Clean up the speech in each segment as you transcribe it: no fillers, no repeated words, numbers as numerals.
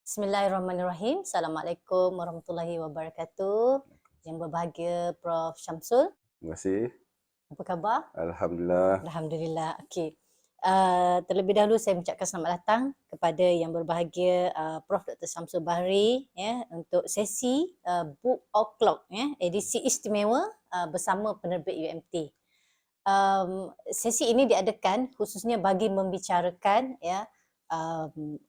Bismillahirrahmanirrahim. Assalamualaikum warahmatullahi wabarakatuh. Yang berbahagia Prof. Syamsul, Terima kasih. apa khabar? Alhamdulillah. Alhamdulillah. Okey. Terlebih dahulu saya mengucapkan selamat datang kepada yang berbahagia Prof. Dr. Syamsul Bahri ya untuk sesi Book O'Clock ya, edisi istimewa bersama penerbit UMT. Sesi ini diadakan khususnya bagi membicarakan ya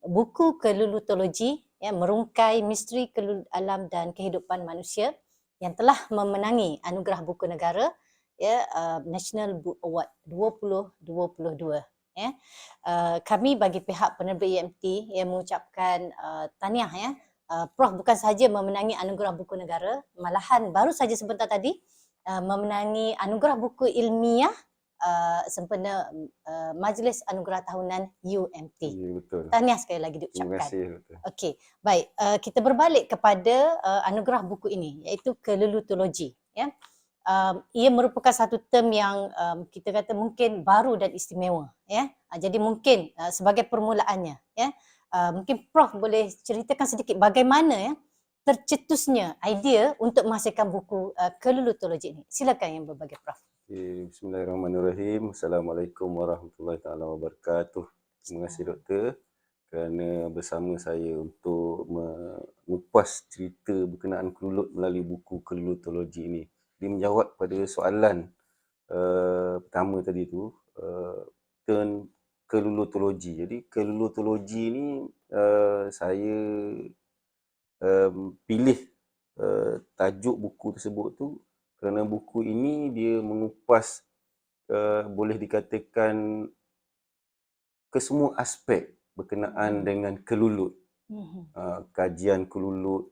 buku kelulutologi ya merungkai misteri alam dan kehidupan manusia yang telah memenangi anugerah buku negara ya National Book Award 2022 ya. Kami bagi pihak penerbit UMT yang mengucapkan tahniah ya. Prof bukan sahaja memenangi anugerah buku negara, malahan baru saja sebentar tadi memenangi anugerah buku ilmiah sempena Majlis Anugerah Tahunan UMT. Ya, betul. Tahniah sekali lagi Terima diucapkan. kasih. Betul. Okey, baik. Kita berbalik kepada anugerah buku ini iaitu kelulutologi. Ya. Ia merupakan satu term yang kita kata mungkin baru dan istimewa. Ya. Jadi mungkin sebagai permulaannya, ya, mungkin Prof boleh ceritakan sedikit bagaimana ya tercetusnya idea untuk menghasilkan buku kelulutologi ini. Silakan yang berbahagia Prof. Okay. Bismillahirrahmanirrahim. Assalamualaikum warahmatullahi wabarakatuh. Terima kasih doktor kerana bersama saya untuk mengupas cerita berkenaan kelulut melalui buku kelulutologi ini. Dia menjawab pada soalan pertama tadi tu, term kelulutologi. Jadi kelulutologi ni saya pilih tajuk buku tersebut tu kerana buku ini dia mengupas boleh dikatakan kesemua aspek berkenaan dengan kelulut. Kajian kelulut,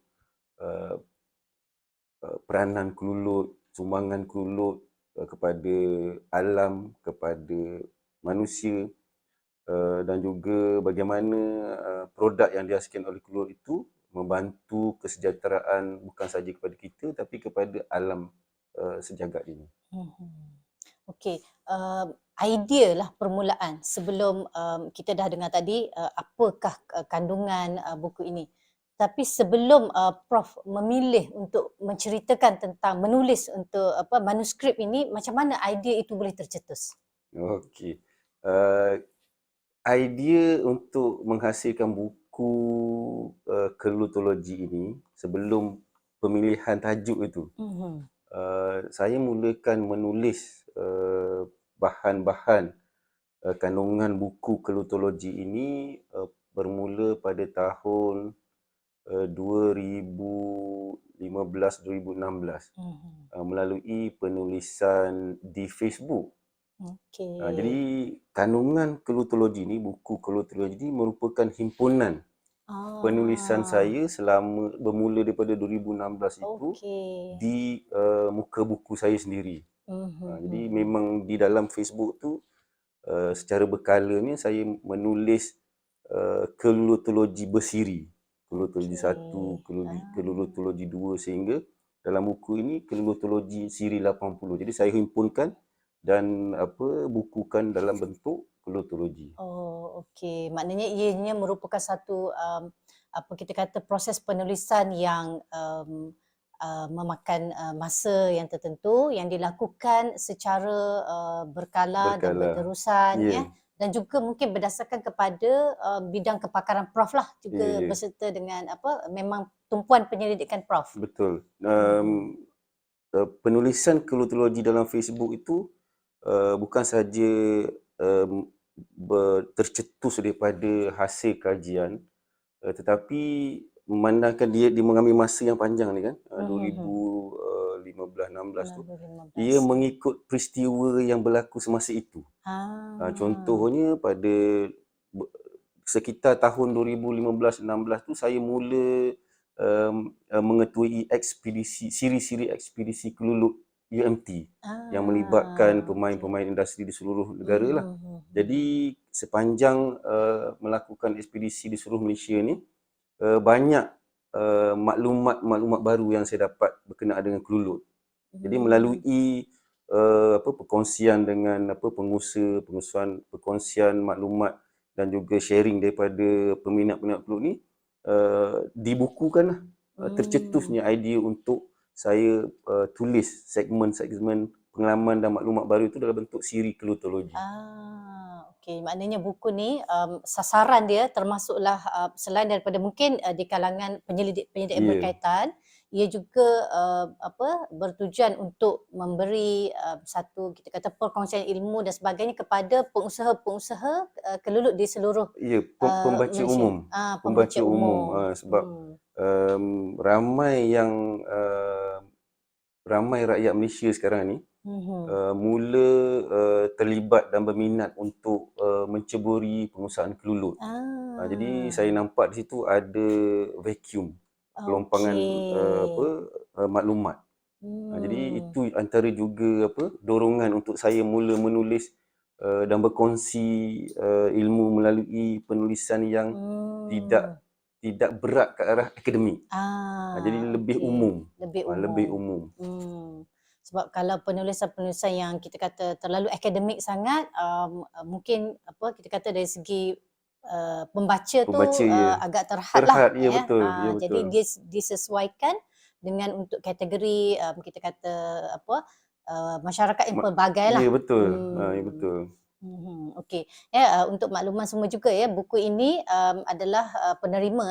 peranan kelulut, sumbangan kelulut kepada alam, kepada manusia, dan juga bagaimana produk yang dihasilkan oleh kelulut itu membantu kesejahteraan bukan sahaja kepada kita tapi kepada alam sejagat ini. Okey, idea lah permulaan sebelum kita dah dengar tadi apakah kandungan buku ini. Tapi sebelum Prof memilih untuk menceritakan tentang menulis untuk manuskrip ini, macam mana idea itu boleh tercetus? Okey. Idea untuk menghasilkan buku kelutologi ini sebelum pemilihan tajuk itu, saya mulakan menulis bahan-bahan kandungan buku kelutologi ini bermula pada tahun 2015-2016 melalui penulisan di Facebook. Okey. Jadi kandungan kelutologi ni, buku kelutologi ni merupakan himpunan penulisan saya selama bermula daripada 2016 itu di muka buku saya sendiri. Jadi memang di dalam Facebook tu secara berkalanya saya menulis kelutologi bersiri. Kelutologi 1, kelutologi 2 sehingga dalam buku ini kelutologi siri 80. Jadi saya himpunkan dan bukukan dalam bentuk kelutologi. Oh, okey. Maknanya ianya merupakan satu kita kata proses penulisan yang memakan masa yang tertentu yang dilakukan secara berkala dan berterusan ya. Dan juga mungkin berdasarkan kepada bidang kepakaran Prof lah juga berserta dengan memang tumpuan penyelidikan Prof. Betul. Penulisan kelutologi dalam Facebook itu bukan sahaja tercetus daripada hasil kajian, tetapi memandangkan dia mengambil masa yang panjang ni kan, 2015-16 tu, ia mengikut peristiwa yang berlaku semasa itu. Contohnya pada sekitar tahun 2015-16 tu saya mula mengetuai ekspedisi, siri-siri ekspedisi kelulut UMT yang melibatkan pemain-pemain industri di seluruh negara lah. Jadi sepanjang melakukan ekspedisi di seluruh Malaysia ni, banyak maklumat baru yang saya dapat berkenaan dengan kelulut. Jadi melalui perkongsian dengan pengusaha, perkongsian maklumat dan juga sharing daripada peminat-peminat kelulut ni, dibukukan tercetusnya idea untuk saya tulis segmen-segmen pengalaman dan maklumat baru itu dalam bentuk siri kelotologi. Okey, maknanya buku ni sasaran dia termasuklah selain daripada mungkin di kalangan penyelidik-penyelidik yang Ya. berkaitan, ia juga bertujuan untuk memberi satu kita kata perkongsian ilmu dan sebagainya kepada pengusaha-pengusaha kelulut di seluruh Ya, pembaca Malaysia. umum. Pembaca umum. Sebab ramai rakyat Malaysia sekarang ni mula terlibat dan berminat untuk menceburi pengusahaan kelulut. Jadi saya nampak di situ ada vacuum pelompangan maklumat. Jadi itu antara juga dorongan untuk saya mula menulis dan berkongsi ilmu melalui penulisan yang tidak berat ke arah akademik. Jadi lebih umum. Lebih umum. Sebab kalau penulisan-penulisan yang kita kata terlalu akademik sangat, mungkin kita kata dari segi pembaca tu agak terhad lah. Ya, betul. Ya, betul. Jadi dia disesuaikan dengan untuk kategori kita kata masyarakat yang pelbagai lah. Ya, betul. Ya, betul. Okey. Untuk makluman semua juga buku ini adalah penerima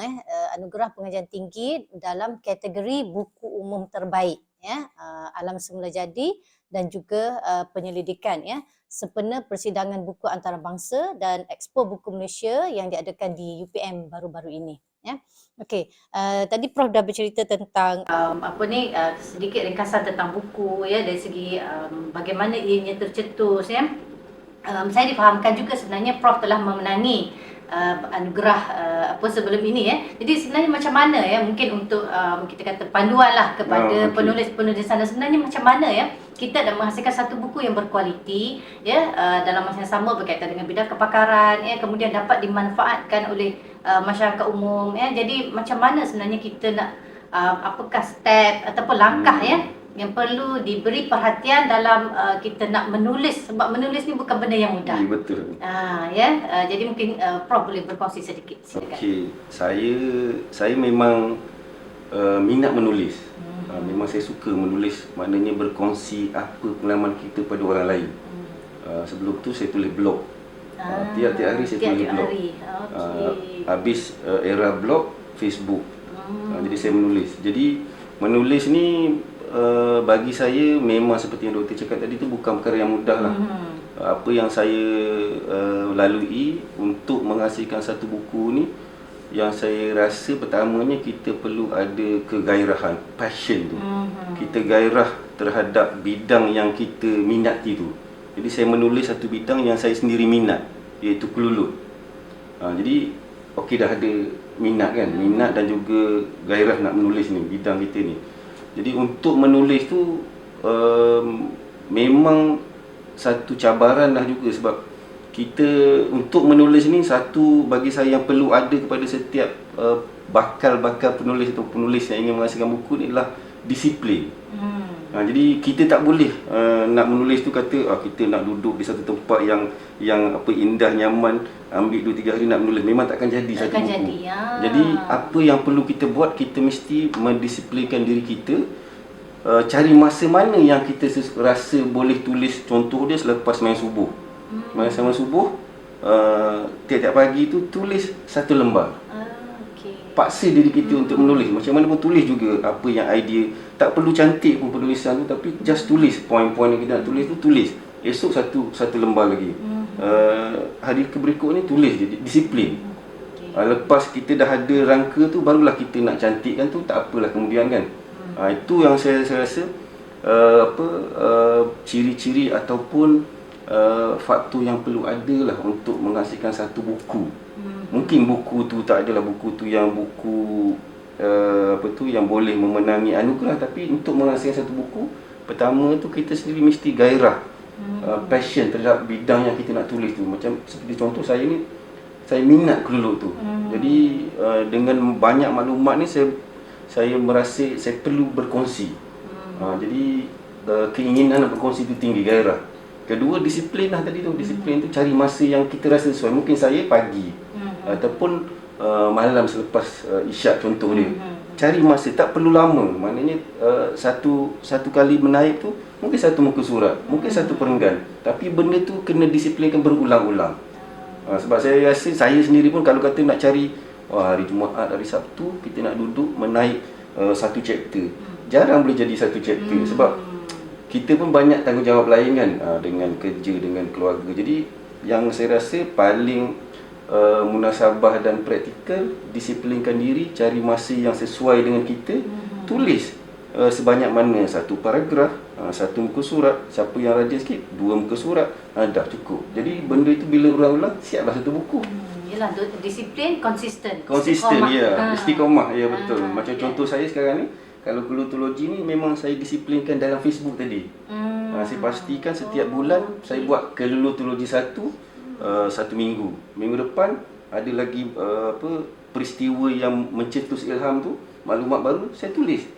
anugerah pengajian tinggi dalam kategori buku umum terbaik alam semula jadi dan juga penyelidikan sempena persidangan buku antarabangsa dan Expo Buku Malaysia yang diadakan di UPM baru-baru ini. Okey, tadi Prof dah bercerita tentang sedikit ringkasan tentang buku dari segi bagaimana ianya tercetus saya difahamkan juga sebenarnya Prof telah memenangi anugerah sebelum ini Jadi sebenarnya macam mana mungkin untuk kita kata panduan lah kepada penulis-penulis sana, sebenarnya macam mana kita dah menghasilkan satu buku yang berkualiti dalam masa yang sama berkaitan dengan bidang kepakaran kemudian dapat dimanfaatkan oleh masyarakat umum Jadi macam mana sebenarnya kita nak apakah step ataupun langkah yang perlu diberi perhatian dalam kita nak menulis, sebab menulis ni bukan benda yang mudah. Ya, betul. Jadi mungkin Prof boleh berkongsi sedikit. Okey, saya memang minat menulis. Memang saya suka menulis, maknanya berkongsi apa pengalaman kita pada orang lain. Sebelum tu saya tulis blog. Tiap-tiap hari saya tulis blog. Habis era blog, Facebook. Jadi saya menulis. Jadi menulis ni bagi saya memang seperti yang doktor cakap tadi tu bukan perkara yang mudah lah. Apa yang saya lalui untuk menghasilkan satu buku ni, yang saya rasa pertamanya kita perlu ada kegairahan, passion tu. Kita gairah terhadap bidang yang kita minati tu. Jadi saya menulis satu bidang yang saya sendiri minat, iaitu kelulut. Jadi okey, dah ada minat kan, minat dan juga gairah nak menulis ni, bidang kita ni. Jadi untuk menulis tu memang satu cabaran lah juga, sebab kita untuk menulis ni satu bagi saya yang perlu ada kepada setiap bakal penulis atau penulis yang ingin menghasilkan buku ni adalah disiplin. Jadi kita tak boleh nak menulis tu kata kita nak duduk di satu tempat yang indah, nyaman, ambil 2-3 hari nak menulis, memang takkan jadi satu buku. Jadi apa yang perlu kita buat, kita mesti mendisiplinkan diri kita, cari masa mana yang kita rasa boleh tulis. Contoh dia selepas main subuh. Masa main subuh, tiap-tiap pagi tu tulis satu lembar. Paksa diri kita untuk menulis. Macam mana pun tulis juga apa yang idea. Tak perlu cantik pun penulisan tu, tapi just tulis poin-poin yang kita nak tulis tu, tulis. Esok satu lembar lagi. Hari berikut ni tulis je, disiplin. Lepas kita dah ada rangka tu, barulah kita nak cantikkan tu, tak apalah kemudian kan. Itu yang saya rasa ciri-ciri ataupun faktor yang perlu ada lah untuk menghasilkan satu buku. Mungkin buku tu tak adalah buku tu yang yang boleh memenangi anugerah, tapi untuk menghasilkan satu buku, pertama tu kita sendiri mesti gairah, passion terhadap bidang yang kita nak tulis tu. Macam seperti contoh saya ni, saya minat kelulut tu. Jadi dengan banyak maklumat ni saya merasa saya perlu berkongsi. Jadi keinginan nak berkongsi tu tinggi, gairah. Kedua, disiplin lah tadi tu. Disiplin tu cari masa yang kita rasa sesuai. Mungkin saya pagi ataupun malam selepas isyak contoh dia. Cari masa, tak perlu lama. Maknanya satu kali menaip tu mungkin satu muka surat, mungkin satu perenggan. Tapi benda tu kena disiplinkan berulang-ulang. Sebab saya rasa saya sendiri pun kalau kata nak cari hari Jumaat, hari Sabtu kita nak duduk menaip satu chapter, jarang boleh jadi satu chapter. Sebab kita pun banyak tanggungjawab lain kan, dengan kerja, dengan keluarga. Jadi yang saya rasa paling munasabah dan praktikal, disiplinkan diri, cari masa yang sesuai dengan kita, tulis sebanyak mana, satu paragraf, satu muka surat, siapa yang rajin sikit, 2 muka surat, dah cukup. Jadi benda itu bila ulang-ulang, siaplah satu buku. Yelah, disiplin, konsisten. Konsisten, ya. Istiqomah, ya betul. Macam contoh saya sekarang ni, kalau kulturologi ni memang saya disiplinkan dalam Facebook tadi. Saya pastikan setiap bulan saya buat kulturologi satu minggu. Minggu depan ada lagi peristiwa yang mencetus ilham tu, maklumat baru saya tulis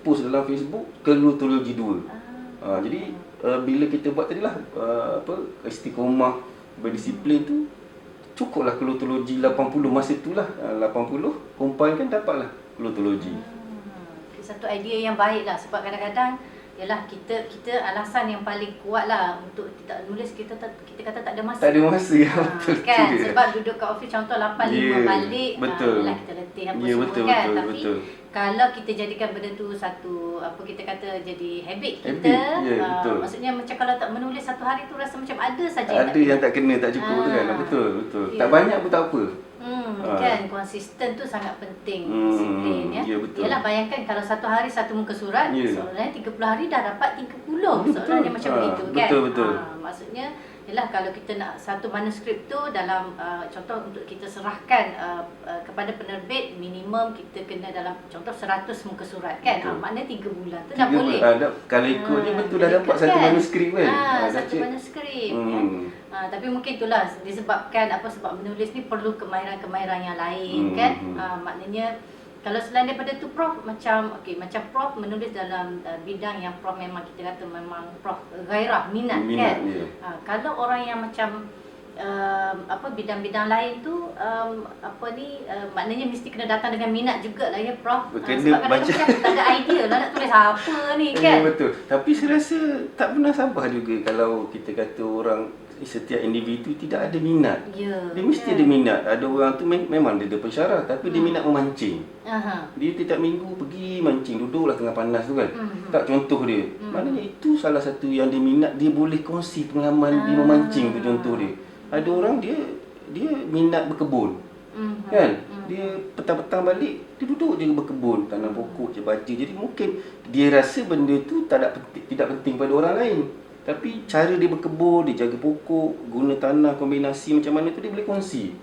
post dalam Facebook kulturologi 2. Jadi bila kita buat tadilah istiqomah, berdisiplin tu, cukuplah kulturologi 80 masa itulah, 80 combine kan dapatlah kulturologi. Satu idea yang baik lah, sebab kadang-kadang yalah kita alasan yang paling kuat lah untuk tidak menulis, kita kata tak ada masa. Tak ada masa, ya betul kan? tu. Sebab duduk kat office contoh 8-5 balik, yalah kita letih apa semua betul, kan. betul, Tapi betul. kalau kita jadikan benda tu satu, apa kita kata, jadi habit kita, betul. maksudnya macam kalau tak menulis satu hari tu rasa macam ada saja Ada yang tak kena, tak cukup tu kan. Betul. Ya. Tak banyak pun tak apa. Kan konsisten tu sangat penting, disiplin ya. Ya, betul. Yalah, bayangkan kalau satu hari satu muka surat, sebenarnya 30 hari dah dapat 30. Sebenarnya macam begitu kan. Betul. Maksudnya yalah, kalau kita nak satu manuskrip tu dalam contoh untuk kita serahkan kepada penerbit, minimum kita kena dalam contoh 100 muka surat kan. Maknanya 3 bulan tu dah boleh. Kalau ikut ni betul dah dapat satu manuskrip kan. Satu manuskrip ya. Tapi mungkin itulah disebabkan sebab menulis ni perlu kemahiran-kemahiran yang lain kan. Maknanya kalau selain daripada tu Prof, macam Prof menulis dalam bidang yang Prof memang kita kata memang Prof gairah, minat kan. Kalau orang yang macam bidang-bidang lain tu maknanya mesti kena datang dengan minat jugalah ya Prof. Sebab kadang-kadang kita tak ada idea lah nak tulis apa ni kan. Betul. Tapi saya rasa tak pernah sabar juga kalau kita kata orang, setiap individu tidak ada minat. Dia mesti ada minat. Ada orang tu memang dia ada pensyarah, tapi dia minat memancing. Dia tiap minggu pergi mancing, duduklah tengah panas tu kan. Tak, contoh dia. Maknanya itu salah satu yang dia minat, dia boleh kongsi pengalaman dia memancing tu, contoh dia. Ada orang dia minat berkebun. Kan? Dia petang-petang balik, dia duduk je berkebun, tanam pokok je, baca. Jadi mungkin dia rasa benda tu tidak penting pada orang lain. Tapi cara dia berkebun, dia jaga pokok, guna tanah, kombinasi macam mana tu dia boleh kongsi.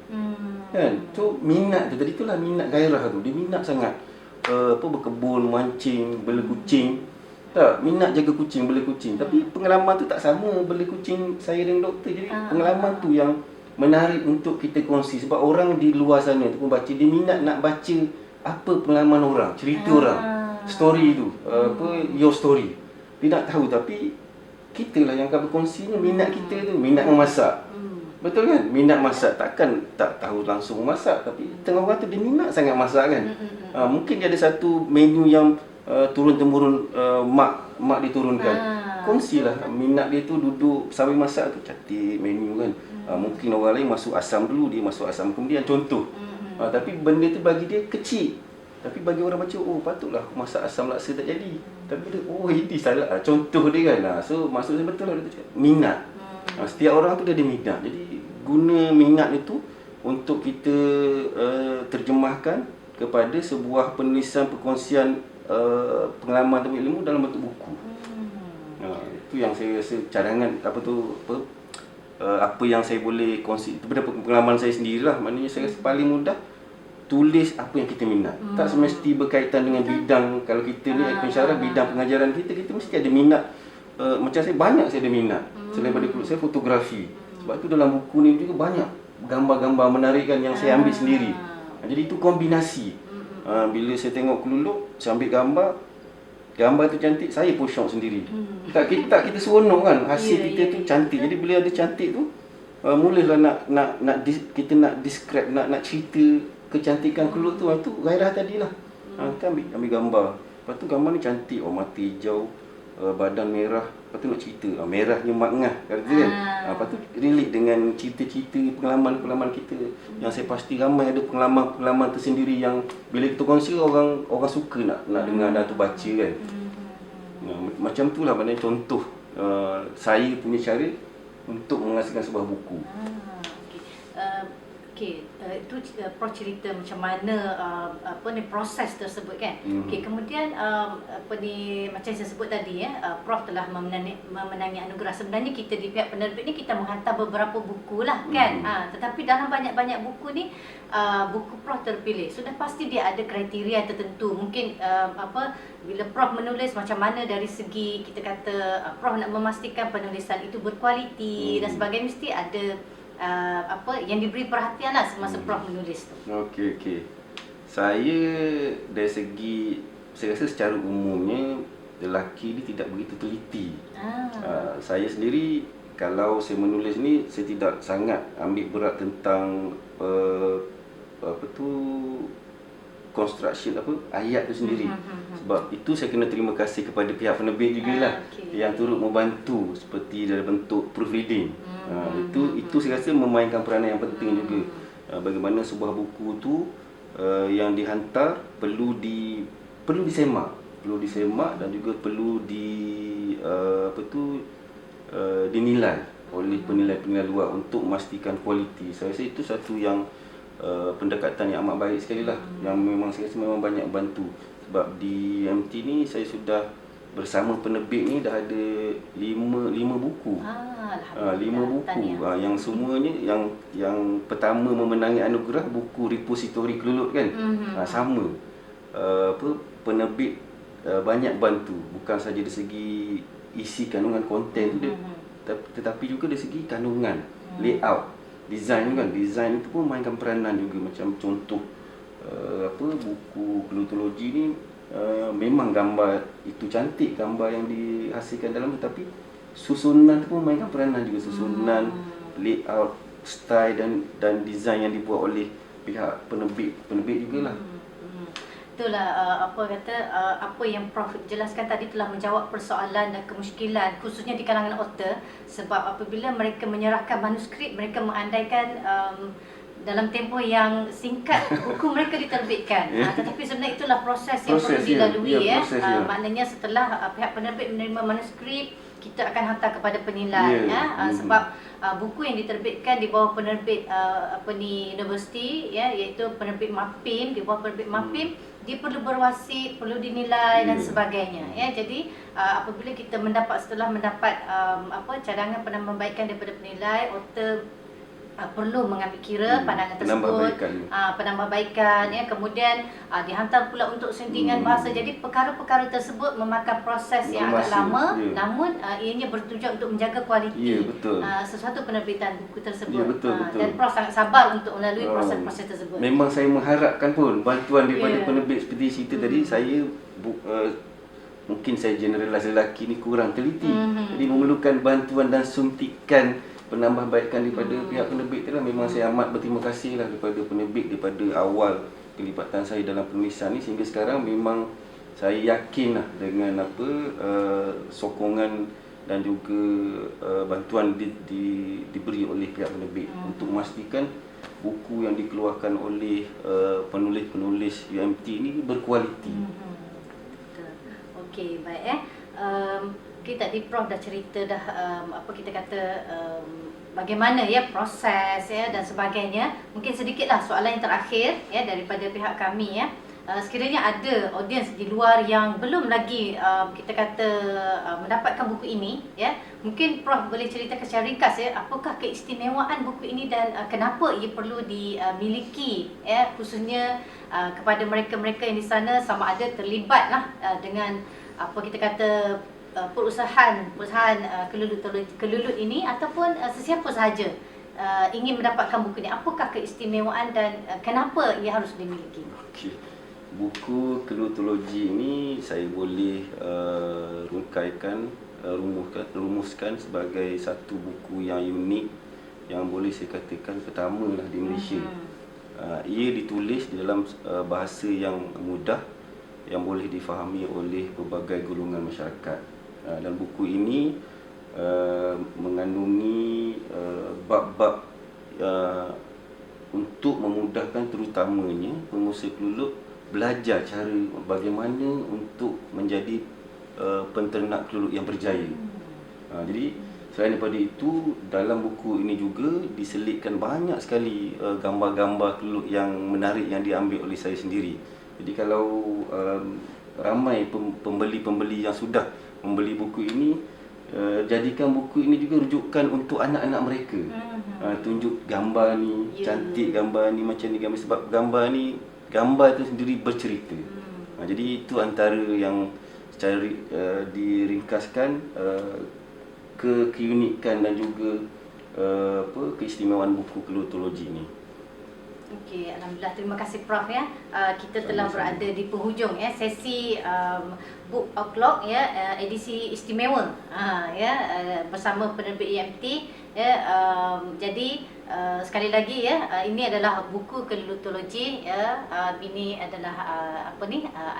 Kan? So minat tu, tadi itulah minat gairah tu. Dia minat sangat berkebun, mancing, bela kucing. Tak, minat jaga kucing, bela kucing. Tapi pengalaman tu tak sama bela kucing saya dengan doktor. Jadi pengalaman tu yang menarik untuk kita kongsi. Sebab orang di luar sana tu pun baca, dia minat nak baca apa pengalaman orang, cerita orang, story tu, your story. Dia nak tahu, tapi kita lah yang akan berkongsinya. Minat kita tu, minat memasak. Betul kan? Minat masak, takkan tak tahu langsung memasak. Tapi tengah orang tu dia minat sangat masak kan. Mungkin dia ada satu menu yang turun-temurun mak diturunkan. Kongsilah minat dia tu, duduk sambil masak tu, cantik menu kan. Mungkin orang lain masuk asam dulu, dia masuk asam kemudian, contoh. Tapi benda tu bagi dia kecil. Tapi bagi orang baca, patutlah masak asam laksa tak jadi. Tapi dia, ini salah. Contoh dia kan. So maksud saya betul lah, dia cakap minat. Setiap orang tu dia ada minat. Jadi guna minat itu untuk kita terjemahkan kepada sebuah penulisan, perkongsian pengalaman atau ilmu dalam bentuk buku. Itu yang saya rasa cadangan apa yang saya boleh kongsi daripada pengalaman saya sendirilah. Maknanya saya rasa paling mudah tulis apa yang kita minat. Tak semesti berkaitan dengan bidang. Kalau kita ni pensyarah, bidang pengajaran kita mesti ada minat. Macam saya, banyak saya ada minat. Selain daripada saya fotografi. Sebab tu dalam buku ni juga banyak gambar-gambar menarikkan yang saya ambil sendiri. Jadi itu kombinasi. Bila saya tengok kelulup, saya ambil gambar tu cantik, saya pun syok sendiri. Tak kita seronok kan, hasil kita tu cantik. Jadi bila ada cantik tu, mulalah kita nak describe, nak cerita kecantikan kelulut tu. Itu Ghairah tadilah. Kan ambil gambar. Lepas tu gambar ni cantik, mata hijau, badan merah. Lepas tu nak cerita, merahnya makngah kata kan. Lepas tu relate dengan cerita-cerita pengalaman-pengalaman kita. Yang saya pasti ramai ada pengalaman-pengalaman tersendiri yang bila kita kongsi orang suka nak dengar dan tu baca kan. Macam tu lah maknanya contoh saya punya cara untuk menghasilkan sebuah buku. Itu Prof cerita macam mana proses tersebut kan. Kemudian macam saya sebut tadi Prof telah memenangi anugerah. Sebenarnya kita di pihak penerbit ni kita menghantar beberapa buku lah kan. Tetapi dalam banyak-banyak buku ni buku Prof terpilih. Sudah pasti dia ada kriteria tertentu. Mungkin bila Prof menulis macam mana dari segi kita kata Prof nak memastikan penulisan itu berkualiti dan sebagainya, mesti ada yang diberi perhatian lah semasa Prof menulis tu. Okey. Saya dari segi, saya rasa secara umumnya lelaki ni tidak begitu teliti. Saya sendiri kalau saya menulis ni, saya tidak sangat ambil berat tentang construction ayat tu sendiri. Sebab itu saya kena terima kasih kepada pihak penerbit jugalah yang turut membantu seperti dalam bentuk proofreading. Itu saya rasa memainkan peranan yang penting juga. Bagaimana sebuah buku tu yang dihantar perlu disemak dan juga perlu dinilai oleh penilai-penilai luar untuk memastikan kualiti. Saya rasa itu satu yang pendekatan yang amat baik sekali lah, yang memang saya rasa memang banyak bantu. Sebab di MT ni saya sudah bersama penerbit ni dah ada 5 buku. 5 buku. Yang semuanya yang pertama memenangi anugerah buku Repository Kelulut kan. Sama. Penerbit banyak bantu, bukan saja dari segi isi kandungan konten tu tetapi juga dari segi kandungan, layout, design kan. Design itu pun mainkan peranan juga. Macam contoh buku kelutologi ni, memang gambar itu cantik, gambar yang dihasilkan dalam tu, tapi susunan tu pun mainkan peranan juga. Susunan, layout, style dan design yang dibuat oleh pihak penerbit jugalah. Itulah apa yang Prof jelaskan tadi telah menjawab persoalan dan kemusykilan khususnya di kalangan author. Sebab apabila mereka menyerahkan manuskrip, mereka mengandaikan dalam tempoh yang singkat buku mereka diterbitkan. Tetapi sebenarnya itulah proses yang perlu dilalui. Maknanya setelah pihak penerbit menerima manuskrip, kita akan hantar kepada penilai. Sebab buku yang diterbitkan di bawah penerbit universiti, iaitu penerbit MAPIM, di bawah penerbit MAPIM, dia perlu berwasit, perlu dinilai dan sebagainya. Jadi apabila kita setelah mendapat cadangan penambahbaikan daripada penilai, author perlu mengambil kira pandangan tersebut, penambahbaikan, kemudian dihantar pula untuk suntingan bahasa. Jadi perkara-perkara tersebut memakan proses yang agak lama, namun ianya bertujuan untuk menjaga kualiti sesuatu penerbitan buku tersebut. Dan Prof sangat sabar untuk melalui proses-proses tersebut. Memang saya mengharapkan pun bantuan daripada penerbit seperti cerita tadi. Saya mungkin saya generalize lelaki ni kurang teliti, jadi memerlukan bantuan dan suntikan penambahbaikan daripada pihak penerbit tu lah. Memang saya amat berterima kasih lah kepada penerbit daripada awal kelibatan saya dalam penulisan ni sehingga sekarang. Memang saya yakin lah dengan sokongan dan juga bantuan diberi oleh pihak penerbit untuk memastikan buku yang dikeluarkan oleh penulis-penulis UMT ni berkualiti. Okey, baik tadi Prof dah cerita dah bagaimana proses dan sebagainya. Mungkin sedikitlah soalan yang terakhir daripada pihak kami sekiranya ada audiens di luar yang belum lagi mendapatkan buku ini, mungkin Prof boleh ceritakan secara ringkas apakah keistimewaan buku ini dan kenapa ia perlu dimiliki, khususnya kepada mereka-mereka yang di sana, sama ada terlibatlah dengan perusahaan kelulut ini ataupun sesiapa sahaja ingin mendapatkan buku ini. Apakah keistimewaan dan kenapa ia harus dimiliki? Buku kelutologi ini saya boleh rumuskan sebagai satu buku yang unik yang boleh saya katakan pertama lah di Malaysia. Ia ditulis di dalam bahasa yang mudah, yang boleh difahami oleh pelbagai golongan masyarakat. Dan buku ini mengandungi bab-bab untuk memudahkan terutamanya pengusaha kelulup belajar cara bagaimana untuk menjadi penternak kelulup yang berjaya. Jadi selain daripada itu, dalam buku ini juga diselitkan banyak sekali gambar-gambar kelulup yang menarik yang diambil oleh saya sendiri. Jadi kalau ramai pembeli-pembeli yang sudah membeli buku ini, jadikan buku ini juga rujukan untuk anak-anak mereka. Tunjuk gambar ni, cantik gambar ni, macam ni gambar, sebab gambar itu sendiri bercerita. Jadi itu antara yang secara diringkaskan keunikan dan juga keistimewaan buku kelutologi ni. Okey, alhamdulillah, terima kasih Prof ya. Kita telah berada di penghujung ya sesi Book O'Clock ya, edisi istimewa bersama penerbit EMT ya. Jadi sekali lagi ya, ini adalah buku kelutologi ya. Ini adalah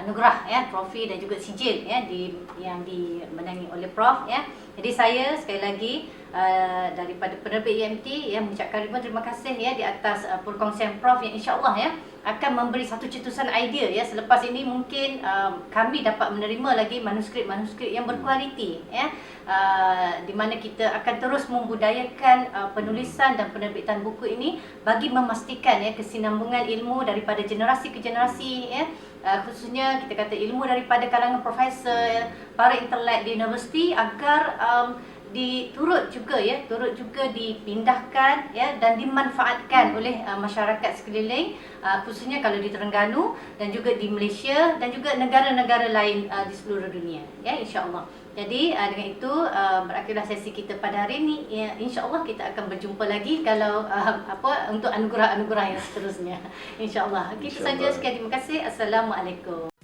anugerah ya, trofi dan juga sijil ya yang dimenangi oleh Prof ya. Jadi saya sekali lagi daripada penerbit EMT ya mengucapkan ribuan terima kasih ya di atas perkongsian Prof yang insya-Allah ya akan memberi satu cetusan idea ya. Selepas ini mungkin kami dapat menerima lagi manuskrip-manuskrip yang berkualiti ya, di mana kita akan terus membudayakan penulisan dan penerbitan buku ini bagi memastikan ya kesinambungan ilmu daripada generasi ke generasi ya. Khususnya kita kata ilmu daripada kalangan profesor ya, para intelek di universiti, agar turut juga dipindahkan ya dan dimanfaatkan oleh masyarakat sekeliling, khususnya kalau di Terengganu dan juga di Malaysia dan juga negara-negara lain di seluruh dunia ya, insya-Allah. Jadi dengan itu berakhirlah sesi kita pada hari ini ya, insya-Allah kita akan berjumpa lagi kalau untuk anugerah-anugerah yang seterusnya, insya-Allah. Itu saja, sekian, terima kasih. Assalamualaikum.